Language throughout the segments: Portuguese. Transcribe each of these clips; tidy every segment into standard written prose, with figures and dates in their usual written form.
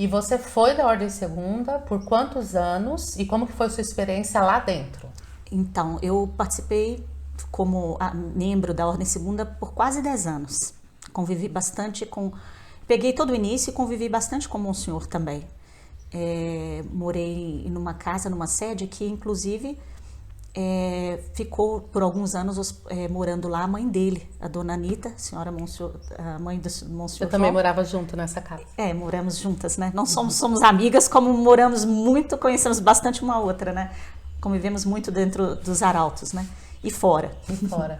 E você foi da Ordem Segunda por quantos anos e como que foi a sua experiência lá dentro? Então, eu participei como membro da Ordem Segunda por quase 10 anos. Convivi bastante com... Peguei todo o início e convivi bastante com o Monsenhor também. Morei numa casa, numa sede que, inclusive, ficou por alguns anos morando lá a mãe dele, a dona Anita, a mãe do Monsenhor Eu também João. morava junto nessa casa. Moramos juntas, né? Não somos amigas, como moramos muito, conhecemos bastante uma outra, né? Convivemos muito dentro dos arautos, né? E fora. E fora.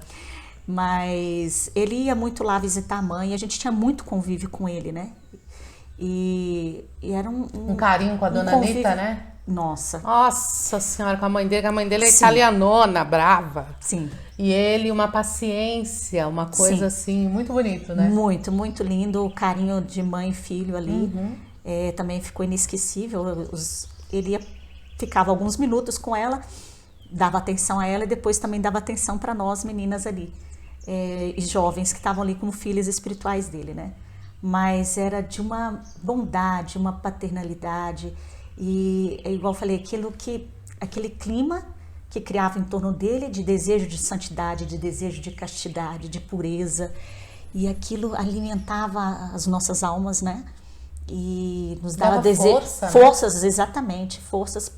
Mas ele ia muito lá visitar a mãe, e a gente tinha muito convívio com ele, né? E era um carinho com a dona Anita, né? Nossa senhora, com a mãe dele é Sim. Italianona, brava. Sim. E ele, uma paciência, uma coisa assim, muito bonito, né? Muito, muito lindo, o carinho de mãe e filho ali. Também ficou inesquecível. Ele ficava alguns minutos com ela, dava atenção a ela e depois também dava atenção para nós meninas ali, e jovens que estavam ali como filhas espirituais dele, né? Mas era de uma bondade, uma paternalidade, e igual eu falei, aquele clima que criava em torno dele de desejo de santidade, de desejo de castidade, de pureza, e aquilo alimentava as nossas almas, né? E nos dava forças, né? Exatamente, forças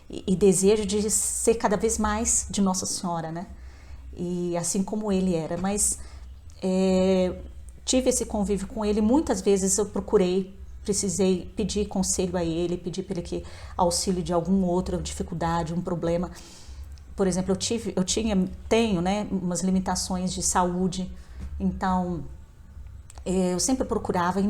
e desejo de ser cada vez mais de Nossa Senhora, né? E assim como ele era, mas tive esse convívio com ele, muitas vezes eu precisei pedir conselho a ele, pedir para ele que auxílio de alguma outra dificuldade, um problema. Por exemplo, tenho, né, umas limitações de saúde, então eu sempre procurava, e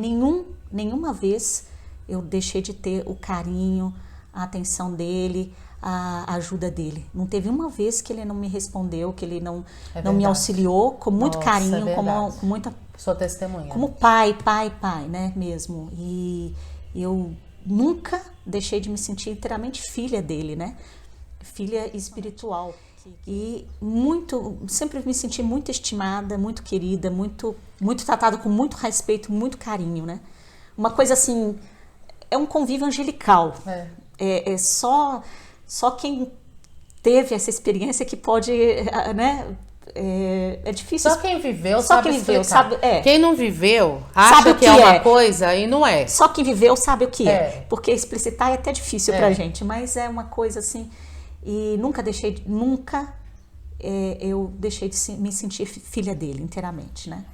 nenhuma vez eu deixei de ter o carinho, a atenção dele, a ajuda dele. Não teve uma vez que ele não me respondeu, que ele não me auxiliou com muito carinho, com muita... Sou testemunha. Como pai, né, mesmo. E eu nunca deixei de me sentir inteiramente filha dele, né? Filha espiritual. E sempre me senti muito estimada, muito querida, muito tratada com muito respeito, muito carinho, né? Uma coisa assim, é um convívio angelical. É só quem teve essa experiência que pode, né? É difícil. Só quem viveu sabe explicar. Sabe, Quem não viveu acha que é uma coisa e não é. Só quem viveu sabe o que é. Porque explicitar é até difícil pra gente, mas é uma coisa assim. E eu deixei de me sentir filha dele inteiramente, né?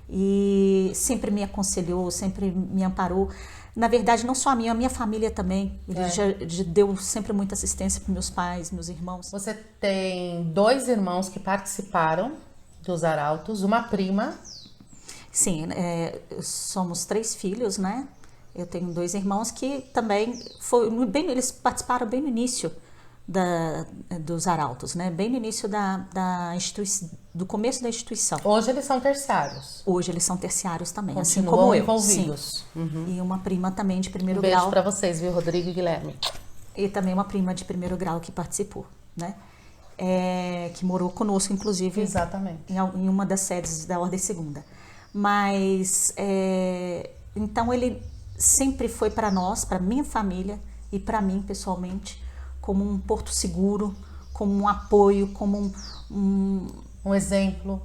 E sempre me aconselhou, sempre me amparou. Na verdade, não só a minha família também. Ele já deu sempre muita assistência para meus pais, meus irmãos. Você tem 2 irmãos que participaram dos arautos, uma prima. Sim, somos 3 filhos, né? Eu tenho 2 irmãos que também eles participaram bem no início dos arautos, né? Bem no início do começo da instituição. Hoje eles são terciários. Hoje eles são terciários também, continuam assim como eu. Envolvidos. E uma prima também de primeiro grau. Beijo para vocês, viu, Rodrigo e Guilherme? E também uma prima de primeiro grau que participou, né? Que morou conosco, inclusive. Exatamente. Em uma das sedes da Ordem Segunda. Mas, então ele sempre foi para nós, para minha família e para mim pessoalmente, como um porto seguro, como um apoio, como um exemplo.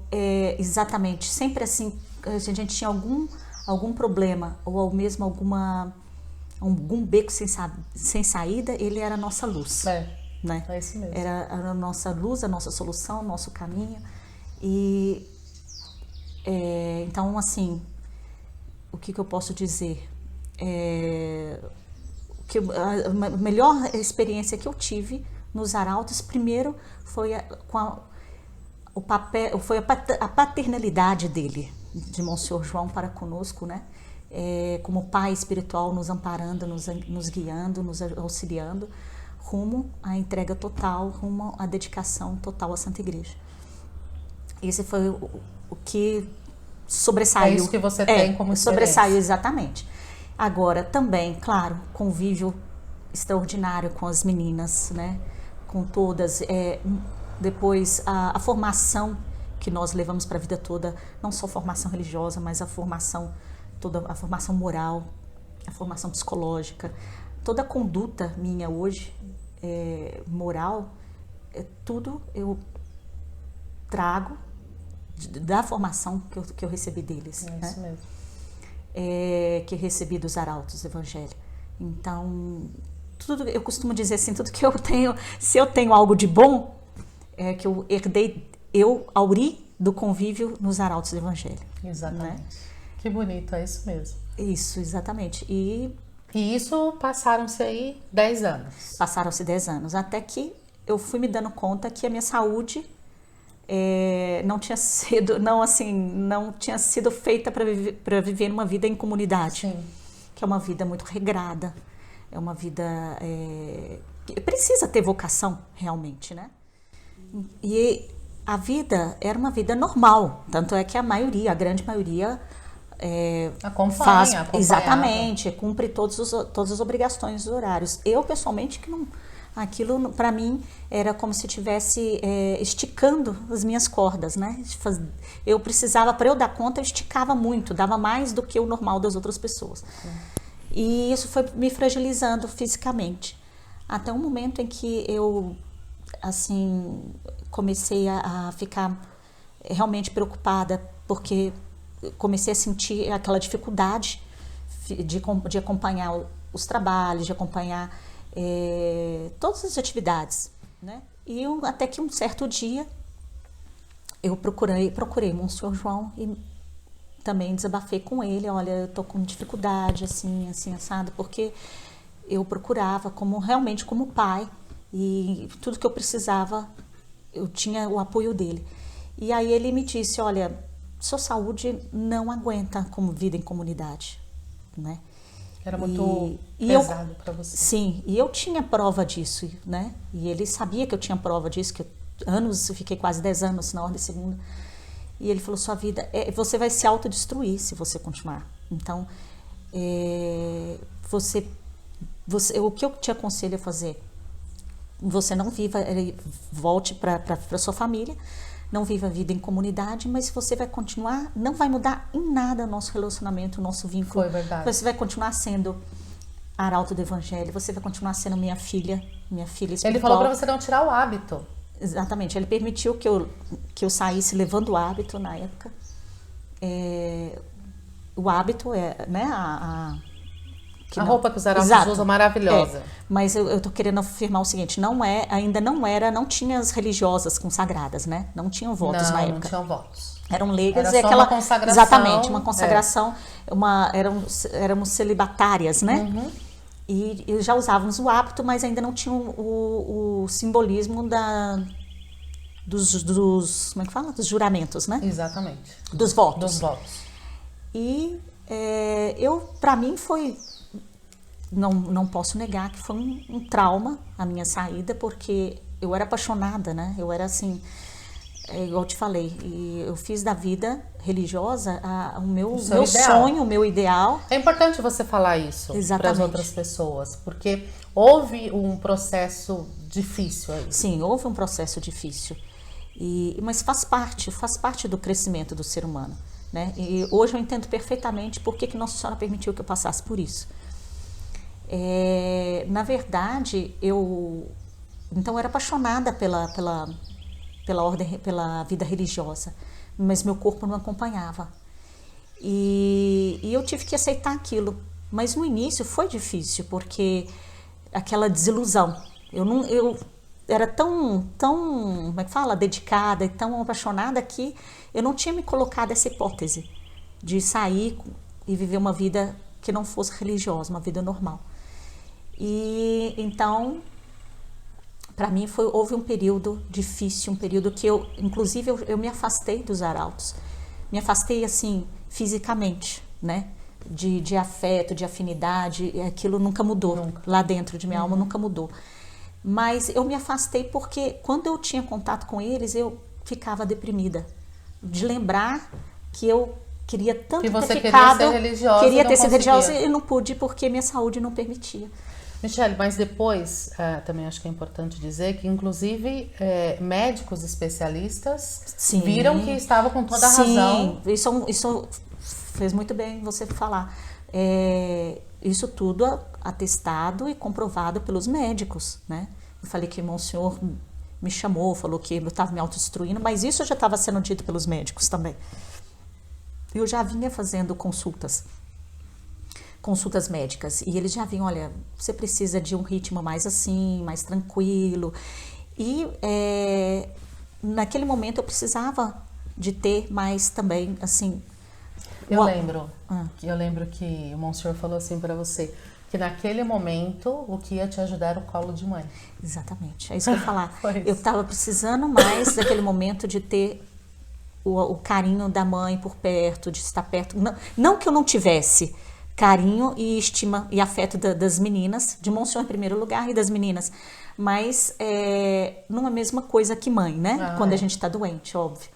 Exatamente. Sempre assim, a gente tinha algum problema ou mesmo algum beco sem saída, ele era a nossa luz. Né? É isso mesmo. Era a nossa luz, a nossa solução, o nosso caminho. E então, assim, o que eu posso dizer? A melhor experiência que eu tive nos arautos, primeiro, foi a paternalidade dele, de Monsenhor João para conosco, né? Como pai espiritual, nos amparando, nos guiando, nos auxiliando, rumo à entrega total, rumo à dedicação total à Santa Igreja. Esse foi o que sobressaiu. É isso que você tem como experiência. Sobressaiu, exatamente. Agora, também, claro, convívio extraordinário com as meninas, né? Com todas. Depois, a formação que nós levamos para a vida toda, não só formação religiosa, mas a formação moral, a formação psicológica, toda a conduta minha hoje, moral, tudo eu trago da formação que eu recebi deles. É isso mesmo. Que recebi dos arautos do Evangelho. Então, tudo, eu costumo dizer assim, tudo que eu tenho, se eu tenho algo de bom, é que eu herdei, eu auri do convívio nos arautos do Evangelho. Exatamente. Né? Que bonito, é isso mesmo. Isso, exatamente. E isso passaram-se aí 10 anos. Passaram-se 10 anos, até que eu fui me dando conta que a minha saúde não tinha sido feita para viver numa vida em comunidade. Sim. Que é uma vida muito regrada, é uma vida que precisa ter vocação realmente, né? E a vida era uma vida normal, tanto é que a grande maioria acompanha. Exatamente, cumpre todas as obrigações dos horários. Eu pessoalmente que não, aquilo para mim era como se estivesse esticando as minhas cordas, né? Eu precisava, para eu dar conta, eu esticava muito, dava mais do que o normal das outras pessoas. E isso foi me fragilizando fisicamente. Até um momento em que eu, assim, comecei a ficar realmente preocupada, porque comecei a sentir aquela dificuldade de acompanhar os trabalhos, de acompanhar todas as atividades, né? E até que um certo dia eu procurei Monsenhor João e também desabafei com ele, olha, eu tô com dificuldade, assim, assado, porque eu procurava realmente como pai e tudo que eu precisava, eu tinha o apoio dele. E aí ele me disse, olha, sua saúde não aguenta como vida em comunidade, né? Era muito pesado para você. Sim, e eu tinha prova disso, né? E ele sabia que eu tinha prova disso, que eu fiquei quase 10 anos na Ordem Segunda. E ele falou, sua vida, você vai se autodestruir se você continuar. Então, o que eu te aconselho a fazer? Você não volte para sua família, não viva a vida em comunidade, mas se você vai continuar, não vai mudar em nada o nosso relacionamento, o nosso vínculo. Foi verdade. Você vai continuar sendo arauto do Evangelho, você vai continuar sendo minha filha espiritual. Ele falou para você não tirar o hábito. Exatamente, ele permitiu que eu saísse levando o hábito na época. O hábito né, a roupa que os arautos usam, maravilhosa. Mas eu tô querendo afirmar o seguinte, não tinha as religiosas consagradas, né? Não tinham votos na época. Não tinham votos. Eram leigas Era e só aquela... uma consagração. Exatamente, uma consagração, éramos celibatárias, né? Uhum. E já usávamos o hábito, mas ainda não tinham o simbolismo dos como é que fala? Dos juramentos, né? Exatamente. Dos votos. Dos votos. E para mim foi, não posso negar que foi um trauma a minha saída, porque eu era apaixonada, né? Eu era assim, igual eu te falei, e eu fiz da vida religiosa o meu sonho, o meu ideal. É importante você falar isso para as outras pessoas, porque houve um processo difícil aí. Sim, houve um processo difícil, mas faz parte do crescimento do ser humano, né? E hoje eu entendo perfeitamente por que Nossa Senhora permitiu que eu passasse por isso. Na verdade, eu era apaixonada pela ordem, pela vida religiosa, mas meu corpo não acompanhava. E eu tive que aceitar aquilo. Mas no início foi difícil, porque aquela desilusão. Eu era tão, como é que fala, dedicada e tão apaixonada que eu não tinha me colocado essa hipótese de sair e viver uma vida que não fosse religiosa, uma vida normal. E então, para mim houve um período difícil, um período que inclusive eu me afastei dos arautos. Me afastei assim, fisicamente, né? De afeto, de afinidade, aquilo nunca mudou. Nunca. Lá dentro de minha alma nunca mudou. Mas eu me afastei porque quando eu tinha contato com eles, eu ficava deprimida. De lembrar que eu queria tanto ter ficado, queria ter sido religiosa e não pude porque minha saúde não permitia. Michele, mas depois, também acho que é importante dizer que, inclusive, médicos especialistas viram que estava com toda a razão. Sim, isso fez muito bem você falar. isso tudo atestado e comprovado pelos médicos, né? Eu falei que o Monsenhor me chamou, falou que eu estava me autodestruindo, mas isso já estava sendo dito pelos médicos também. Eu já vinha fazendo consultas médicas, e eles já vinham, olha, você precisa de um ritmo mais assim, mais tranquilo, e naquele momento eu precisava de ter mais também, assim... Eu lembro que o Monsenhor falou assim para você, que naquele momento o que ia te ajudar era o colo de mãe. Exatamente, é isso que eu ia falar. Eu estava precisando mais daquele momento de ter o carinho da mãe por perto, de estar perto. Não que eu não tivesse carinho e estima e afeto das meninas, de Monsenhor em primeiro lugar e das meninas, mas não é a mesma coisa que mãe, né? Quando a gente está doente, óbvio.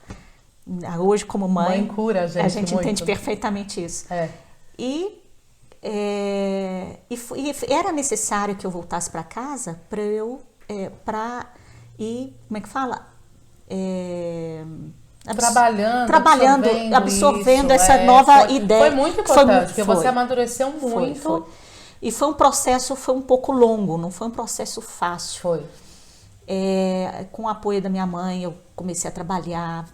Hoje, como mãe cura a gente muito. Entende perfeitamente isso. E era necessário que eu voltasse para casa para eu ir, como é que fala? Trabalhando, absorvendo essa nova ideia. Foi muito importante, porque você amadureceu muito. Foi. E foi um processo, foi um pouco longo, não foi um processo fácil. Foi. Com o apoio da minha mãe, eu comecei a trabalhar.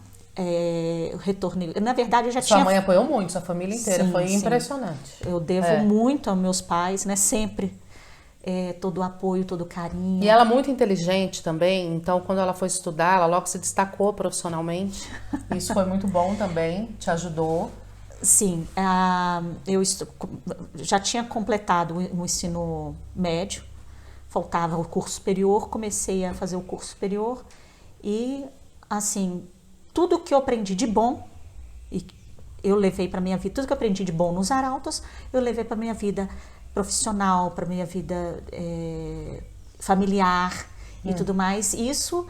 Eu retornei. Na verdade, eu já tinha... Sua mãe apoiou muito, sua família inteira. Foi impressionante. Eu devo muito aos meus pais, né? Sempre. Todo o apoio, todo o carinho. E ela é muito inteligente também, então quando ela foi estudar, ela logo se destacou profissionalmente. Isso foi muito bom também, te ajudou. Sim, eu já tinha completado o ensino médio, faltava o curso superior, comecei a fazer o curso superior e, assim, tudo que eu aprendi de bom, e eu levei para minha vida, tudo que eu aprendi de bom nos arautos, eu levei para minha vida profissional, para minha vida familiar e tudo mais. Isso,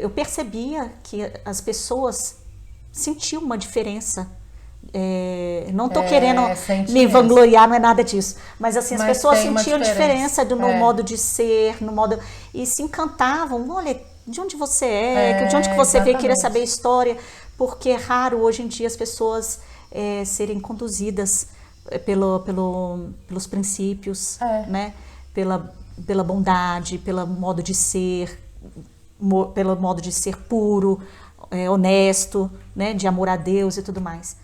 eu percebia que as pessoas sentiam uma diferença. Não estou querendo me vangloriar, não é nada disso. Mas assim, as pessoas sentiam diferença no modo de ser, no modo... E se encantavam. Olha, de onde você de onde que você veio, queria saber a história. Porque é raro hoje em dia as pessoas serem conduzidas pelos princípios, né? Pela bondade, pelo modo de ser puro, honesto, né? De amor a Deus e tudo mais.